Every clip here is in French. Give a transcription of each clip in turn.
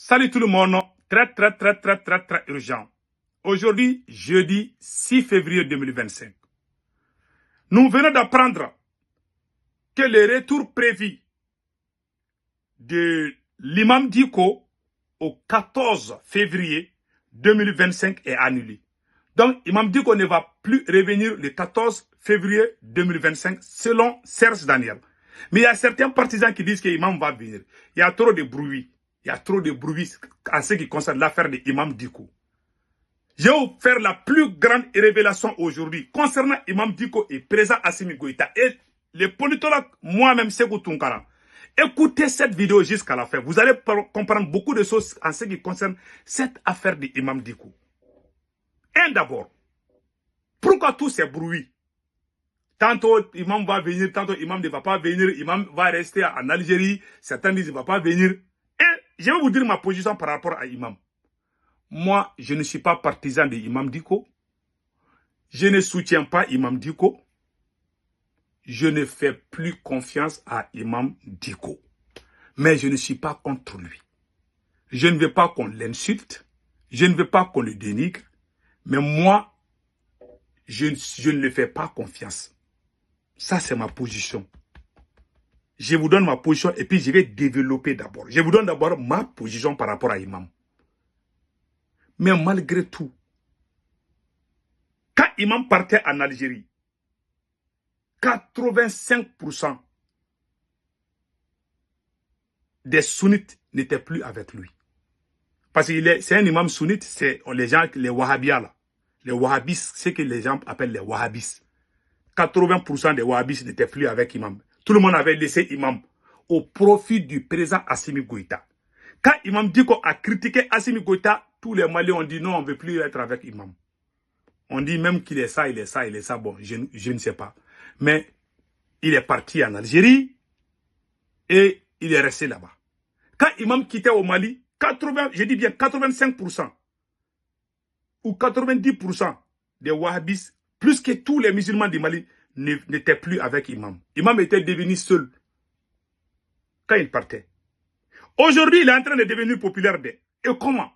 Salut tout le monde, très urgent. Aujourd'hui, jeudi 6 février 2025. Nous venons d'apprendre que le retour prévu de l'imam Diko au 14 février 2025 est annulé. Donc, Imam Diko ne va plus revenir le 14 février 2025 selon Serge Daniel. Mais il y a certains partisans qui disent que l'imam va venir. Il y a trop de bruit. Il y a trop de bruit en ce qui concerne l'affaire de Imam Diko. Je vais vous faire la plus grande révélation aujourd'hui concernant Imam Diko et président Assimi Goïta et les politologues, moi-même, Sékou Tounkara. Écoutez cette vidéo jusqu'à la fin. Vous allez comprendre beaucoup de choses en ce qui concerne cette affaire de Imam Diko. Un d'abord, pourquoi tous ces bruits? Tantôt Imam va venir, tantôt Imam ne va pas venir, Imam va rester en Algérie, certains disent qu'il ne va pas venir. Et je vais vous dire ma position par rapport à Imam. Moi, je ne suis pas partisan de Imam Diko. Je ne soutiens pas Imam Diko. Je ne fais plus confiance à Imam Diko. Mais je ne suis pas contre lui. Je ne veux pas qu'on l'insulte. Je ne veux pas qu'on le dénigre. Mais moi, je ne le fais pas confiance. Ça, c'est ma position. Je vous donne ma position et puis je vais développer d'abord. Je vous donne d'abord ma position par rapport à Imam. Mais malgré tout, quand Imam partait en Algérie, 85% des sunnites n'étaient plus avec lui. Parce que c'est un imam sunnite, c'est les gens, les wahhabis là. Les wahhabis, c'est que les gens appellent les wahhabis. 80% des wahhabis n'étaient plus avec Imam. Tout le monde avait laissé Imam au profit du président Assimi Goïta. Quand Imam Diko a critiqué Assimi Goïta, tous les Maliens ont dit non, on ne veut plus être avec Imam. On dit même qu'il est ça, il est ça, il est ça. Bon, je ne sais pas. Mais il est parti en Algérie et il est resté là-bas. Quand Imam quittait au Mali, je dis bien 85% ou 90% des wahhabis, plus que tous les musulmans du Mali, n'étaient plus avec Imam. Imam était devenu seul quand il partait. Aujourd'hui, il est en train de devenir populaire. Et comment?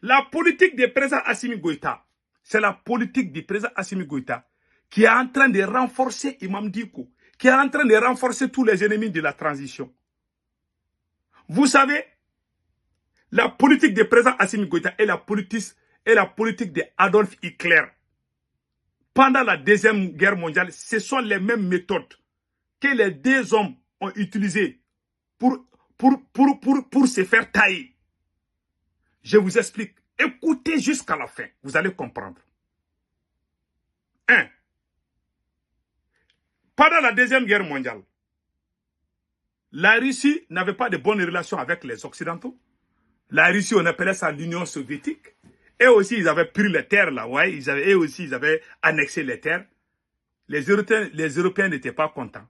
La politique du président Assimi Goïta, c'est la politique du président Assimi Goïta qui est en train de renforcer Imam Diko, qui est en train de renforcer tous les ennemis de la transition. Vous savez, la politique du président Assimi Goïta est la politique d'Adolf Hitler. Pendant la Deuxième Guerre mondiale, ce sont les mêmes méthodes que les deux hommes ont utilisées pour se faire tailler. Je vous explique. Écoutez jusqu'à la fin. Vous allez comprendre. 1. Pendant la Deuxième Guerre mondiale, la Russie n'avait pas de bonnes relations avec les Occidentaux. La Russie, on appelait ça l'Union soviétique. Et aussi, ils avaient pris les terres là, ouais. Ils avaient annexé les terres. Les Européens n'étaient pas contents.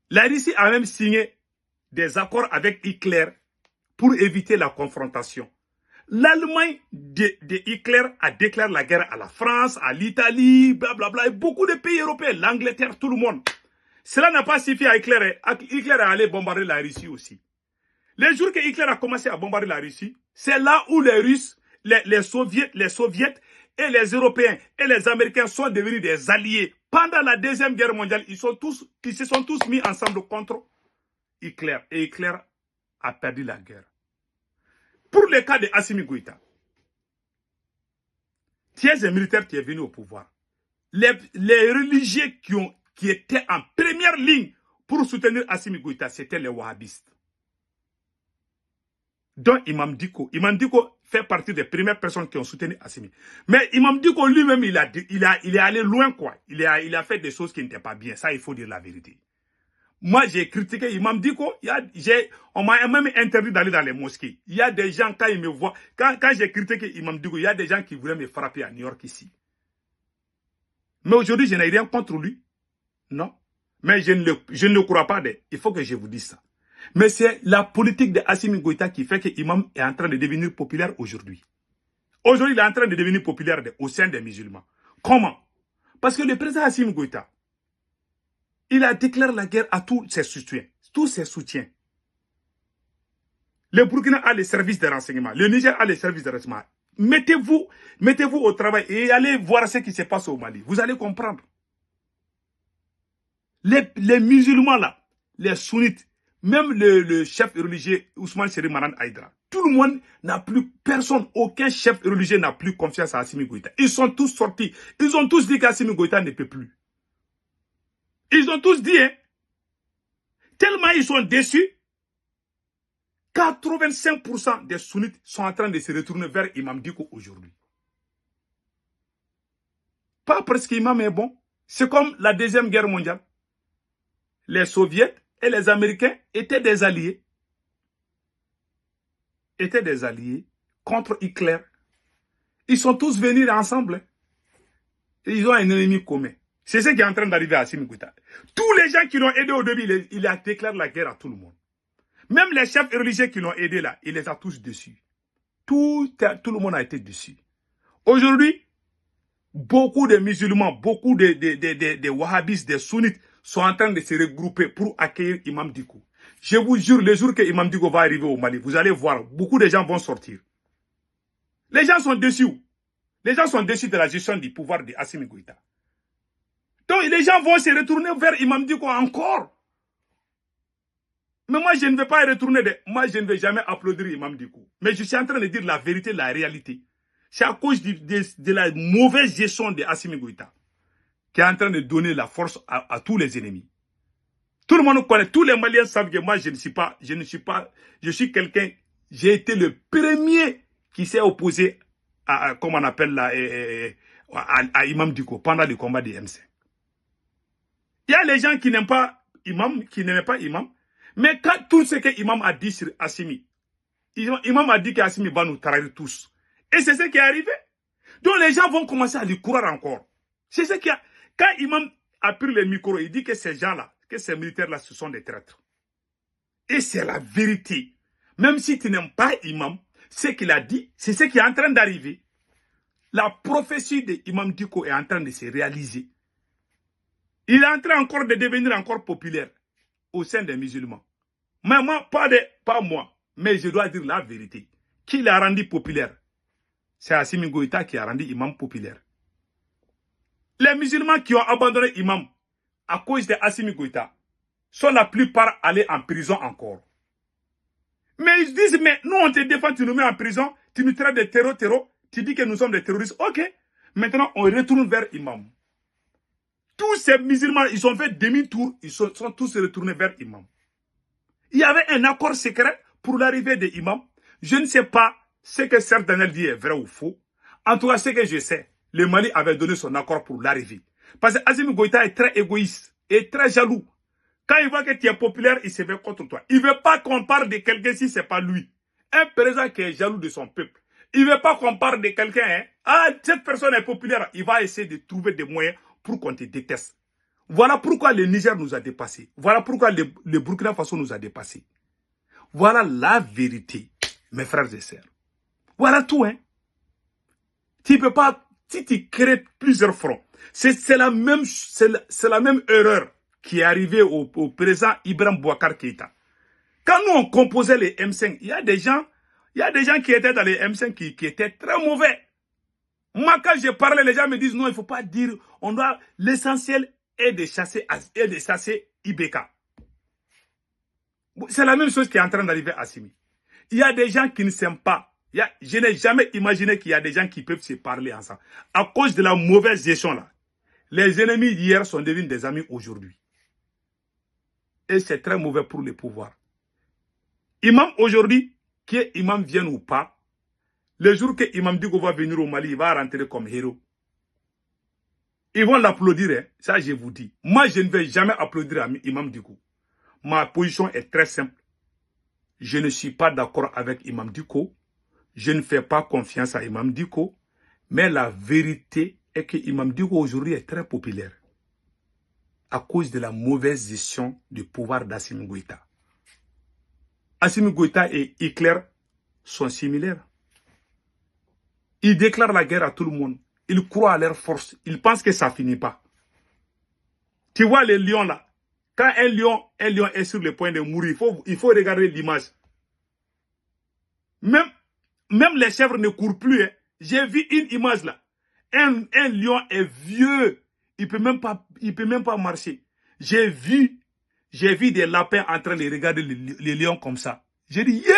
La Russie a même signé des accords avec Hitler pour éviter la confrontation. L'Allemagne de Hitler a déclaré la guerre à la France, à l'Italie, blablabla, et beaucoup de pays européens, l'Angleterre, tout le monde. Cela n'a pas suffi à Hitler. Hitler est allé bombarder la Russie aussi. Les jours que Hitler a commencé à bombarder la Russie, c'est là où les Russes, les Soviets et les Européens et les Américains sont devenus des alliés. Pendant la Deuxième Guerre mondiale, ils se sont tous mis ensemble contre Hitler. Et Hitler a perdu la guerre. Pour le cas de Assimi Goïta, tu es un militaire qui est venu au pouvoir. Les religieux qui étaient en première ligne pour soutenir Assimi Goïta, c'était les wahhabistes. Donc Imam Diko fait partie des premières personnes qui ont soutenu Assimi. Mais Imam Diko lui-même, il est allé loin, quoi. Il a fait des choses qui n'étaient pas bien. Ça, il faut dire la vérité. Moi, j'ai critiqué Imam Diko. On m'a même interdit d'aller dans les mosquées. Il y a des gens, quand ils me voient, quand j'ai critiqué Imam Diko, il y a des gens qui voulaient me frapper à New York ici. Mais aujourd'hui, je n'ai rien contre lui. Non. Mais je ne le crois pas. Il faut que je vous dise ça. Mais c'est la politique de Assimi Goïta qui fait que l'imam est en train de devenir populaire aujourd'hui. Aujourd'hui, il est en train de devenir populaire au sein des musulmans. Comment? Parce que le président Assimi Goïta, il a déclaré la guerre à tous ses soutiens. Tous ses soutiens. Le Burkina a les services de renseignement. Le Niger a les services de renseignement. Mettez-vous au travail et allez voir ce qui se passe au Mali. Vous allez comprendre. Les musulmans là, les sunnites, même le chef religieux Ousmane Seri Manan Haïdra, tout le monde n'a plus, personne, aucun chef religieux n'a plus confiance à Assimi Goïta. Ils sont tous sortis. Ils ont tous dit qu'Assimi Goïta ne peut plus. Ils ont tous dit, hein, tellement ils sont déçus, 85% des sunnites sont en train de se retourner vers Imam Dicko aujourd'hui. Pas parce qu'Imam est bon. C'est comme la Deuxième Guerre mondiale. Les Soviets et les Américains étaient des alliés. Étaient des alliés contre Hitler. Ils sont tous venus ensemble. Ils ont un ennemi commun. C'est ce qui est en train d'arriver à Assimi Goïta. Tous les gens qui l'ont aidé au début, il a déclaré la guerre à tout le monde. Même les chefs religieux qui l'ont aidé là, il les a tous dessus. Tout le monde a été dessus. Aujourd'hui, beaucoup de musulmans, beaucoup de wahhabistes, des sunnites sont en train de se regrouper pour accueillir Imam Dicko. Je vous jure, le jour que Imam Dicko va arriver au Mali, vous allez voir, beaucoup de gens vont sortir. Les gens sont déçus. Les gens sont déçus de la gestion du pouvoir d'Assimi Goïta. Donc les gens vont se retourner vers Imam Dicko encore. Mais moi, je ne vais pas y retourner. Moi, je ne vais jamais applaudir Imam Dicko. Mais je suis en train de dire la vérité, la réalité. C'est à cause de la mauvaise gestion d'Assimi Goïta qui est en train de donner la force à tous les ennemis. Tout le monde connaît, tous les Maliens savent que moi, je suis quelqu'un, j'ai été le premier qui s'est opposé à comment on appelle là, à Imam Dicko pendant le combat des M5. Il y a les gens qui n'aiment pas Imam, qui n'aimaient pas Imam, mais quand tout ce que Imam a dit sur Assimi, Imam a dit qu'Assimi va nous trahir tous. Et c'est ce qui est arrivé. Donc les gens vont commencer à lui croire encore. C'est ce qui a... Quand Imam a pris le micro, il dit que ces gens-là, que ces militaires-là, ce sont des traîtres. Et c'est la vérité. Même si tu n'aimes pas Imam, ce qu'il a dit, c'est ce qui est en train d'arriver. La prophétie d'Imam Dicko est en train de se réaliser. Il est en train encore de devenir encore populaire au sein des musulmans. Mais moi, pas moi, mais je dois dire la vérité. Qui l'a rendu populaire? C'est Assimi Goïta qui a rendu Imam populaire. Les musulmans qui ont abandonné Imam à cause d'Assimi Goïta sont la plupart allés en prison encore. Mais ils disent, mais nous on te défend, tu nous mets en prison, tu nous traites de terreau, tu dis que nous sommes des terroristes. Ok, maintenant on retourne vers Imam. Tous ces musulmans, ils ont fait demi-tour, ils sont tous retournés vers Imam. Il y avait un accord secret pour l'arrivée de Imam. Je ne sais pas ce que Serge Daniel dit est vrai ou faux. En tout cas, ce que je sais, le Mali avait donné son accord pour l'arrivée. Parce que Assimi Goïta est très égoïste et très jaloux. Quand il voit que tu es populaire, il se met contre toi. Il ne veut pas qu'on parle de quelqu'un si ce n'est pas lui. Un président qui est jaloux de son peuple. Il ne veut pas qu'on parle de quelqu'un. Hein. Ah, cette personne est populaire. Il va essayer de trouver des moyens pour qu'on te déteste. Voilà pourquoi le Niger nous a dépassés. Voilà pourquoi le Burkina Faso nous a dépassés. Voilà la vérité, mes frères et sœurs. Voilà tout, hein. Tu peux pas, si tu crées plusieurs fronts, c'est la même erreur qui est arrivée au président Ibrahim Boubacar Keïta. Quand nous on composait les M5, il y a des gens qui étaient dans les M5 qui étaient très mauvais. Moi, quand je parlais, les gens me disent non, il ne faut pas dire, l'essentiel est de chasser Ibeka. C'est la même chose qui est en train d'arriver à Assimi. Il y a des gens qui ne s'aiment pas. Je n'ai jamais imaginé qu'il y a des gens qui peuvent se parler ensemble. À cause de la mauvaise gestion là. Les ennemis d'hier sont devenus des amis aujourd'hui. Et c'est très mauvais pour le pouvoir. Imam aujourd'hui, que Imam vienne ou pas, le jour que Imam Dicko va venir au Mali, il va rentrer comme héros. Ils vont l'applaudir, hein. Ça je vous dis. Moi je ne vais jamais applaudir à Imam Dicko. Ma position est très simple. Je ne suis pas d'accord avec Imam Dicko. Je ne fais pas confiance à Imam Dicko. Mais la vérité est que Imam Dicko aujourd'hui est très populaire. À cause de la mauvaise gestion du pouvoir d'Assimi Goïta. Assimi Goïta et Hitler sont similaires. Ils déclarent la guerre à tout le monde. Ils croient à leur force. Ils pensent que ça ne finit pas. Tu vois les lions là. Quand un lion est sur le point de mourir, il faut regarder l'image. Même les chèvres ne courent plus. Hein. J'ai vu une image là. Un lion est vieux. Il peut même pas marcher. J'ai vu des lapins en train de regarder les lions comme ça. J'ai dit, yeah,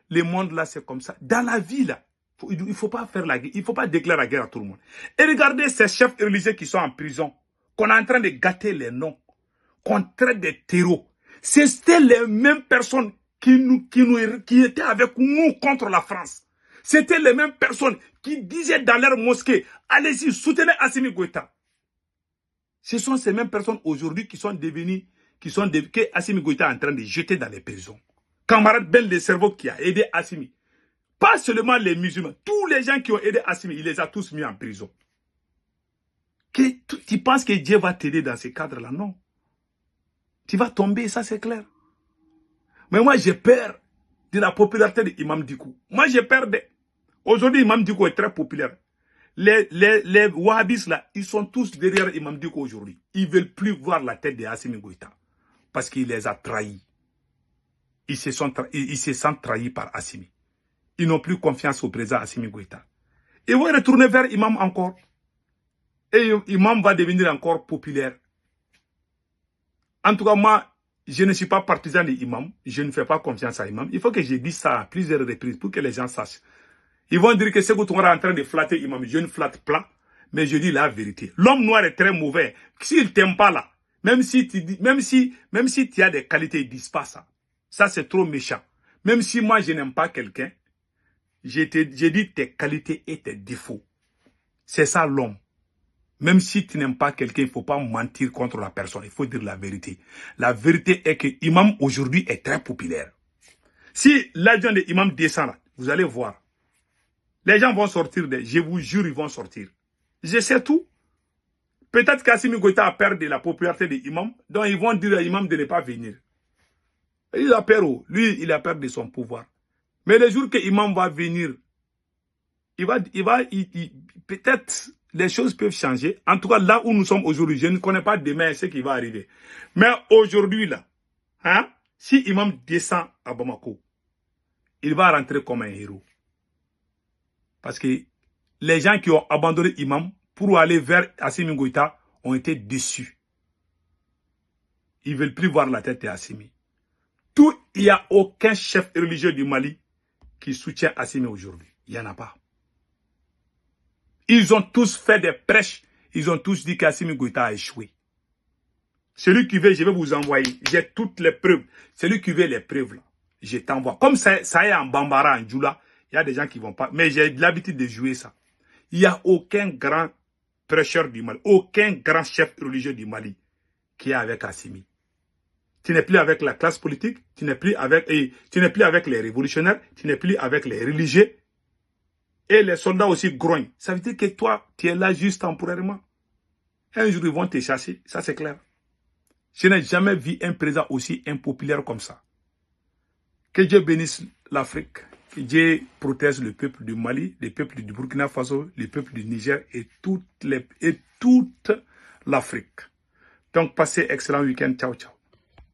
le monde là, c'est comme ça. Dans la vie là, il ne faut pas faire la guerre. Il ne faut pas déclarer la guerre à tout le monde. Et regardez ces chefs religieux qui sont en prison, qu'on est en train de gâter les noms, qu'on traite des terreaux. C'était les mêmes personnes qui étaient avec nous contre la France. C'était les mêmes personnes qui disaient dans leur mosquée, allez-y, soutenez Assimi Goïta. Ce sont ces mêmes personnes aujourd'hui qui sont devenues, que Assimi Goïta est en train de jeter dans les prisons. Camarade Ben le cerveau qui a aidé Assimi. Pas seulement les musulmans, tous les gens qui ont aidé Assimi, il les a tous mis en prison. Tu penses que Dieu va t'aider dans ces cadres-là? Non. Tu vas tomber, ça c'est clair. Mais moi j'ai peur de la popularité de Imam Dicko. Moi j'ai peur de... Aujourd'hui, Imam Dicko est très populaire. Les Wahhabis là, ils sont tous derrière Imam Dicko aujourd'hui. Ils ne veulent plus voir la tête de Assimi Goïta. Parce qu'il les a trahis. Ils se sentent trahis par Assimi. Ils n'ont plus confiance au président Assimi Goïta. Ils vont retourner vers Imam encore. Et Imam va devenir encore populaire. En tout cas, moi, je ne suis pas partisan de Imam. Je ne fais pas confiance à Imam. Il faut que je dise ça à plusieurs reprises pour que les gens sachent. Ils vont dire que Sékou Touré est en train de flatter Imam. Je ne flatte pas, mais je dis la vérité. L'homme noir est très mauvais. S'il ne t'aime pas là, même si tu as des qualités, ils ne disent pas ça. Ça, c'est trop méchant. Même si moi, je n'aime pas quelqu'un, j'ai dit tes qualités et tes défauts. C'est ça l'homme. Même si tu n'aimes pas quelqu'un, il ne faut pas mentir contre la personne. Il faut dire la vérité. La vérité est que Imam aujourd'hui est très populaire. Si l'adjoint de Imam descend là, vous allez voir. Les gens vont sortir, je vous jure, ils vont sortir. Je sais tout. Peut-être qu'Assimi Goïta a peur de la popularité de Imam, donc ils vont dire à Imam de ne pas venir. Il a peur, lui, il a peur de son pouvoir. Mais le jour que Imam va venir, peut-être les choses peuvent changer. En tout cas, là où nous sommes aujourd'hui, je ne connais pas demain ce qui va arriver. Mais aujourd'hui, là, hein, si Imam descend à Bamako, il va rentrer comme un héros. Parce que les gens qui ont abandonné Imam pour aller vers Assimi Goïta ont été déçus. Ils ne veulent plus voir la tête d'Assimi. Il n'y a aucun chef religieux du Mali qui soutient Assimi aujourd'hui. Il n'y en a pas. Ils ont tous fait des prêches. Ils ont tous dit qu'Assimi Goïta a échoué. Celui qui veut, je vais vous envoyer. J'ai toutes les preuves. Celui qui veut les preuves, là, je t'envoie. Comme ça est en Bambara, en Djoula, il y a des gens qui ne vont pas. Mais j'ai l'habitude de jouer ça. Il n'y a aucun grand prêcheur du Mali, aucun grand chef religieux du Mali qui est avec Assimi. Tu n'es plus avec la classe politique, tu n'es plus avec les révolutionnaires, tu n'es plus avec les religieux. Et les soldats aussi grognent. Ça veut dire que toi, tu es là juste temporairement. Un jour, ils vont te chasser. Ça, c'est clair. Je n'ai jamais vu un président aussi impopulaire comme ça. Que Dieu bénisse l'Afrique. Que Dieu protège le peuple du Mali, le peuple du Burkina Faso, le peuple du Niger et toute l'Afrique. Donc, passez excellent week-end. Ciao, ciao.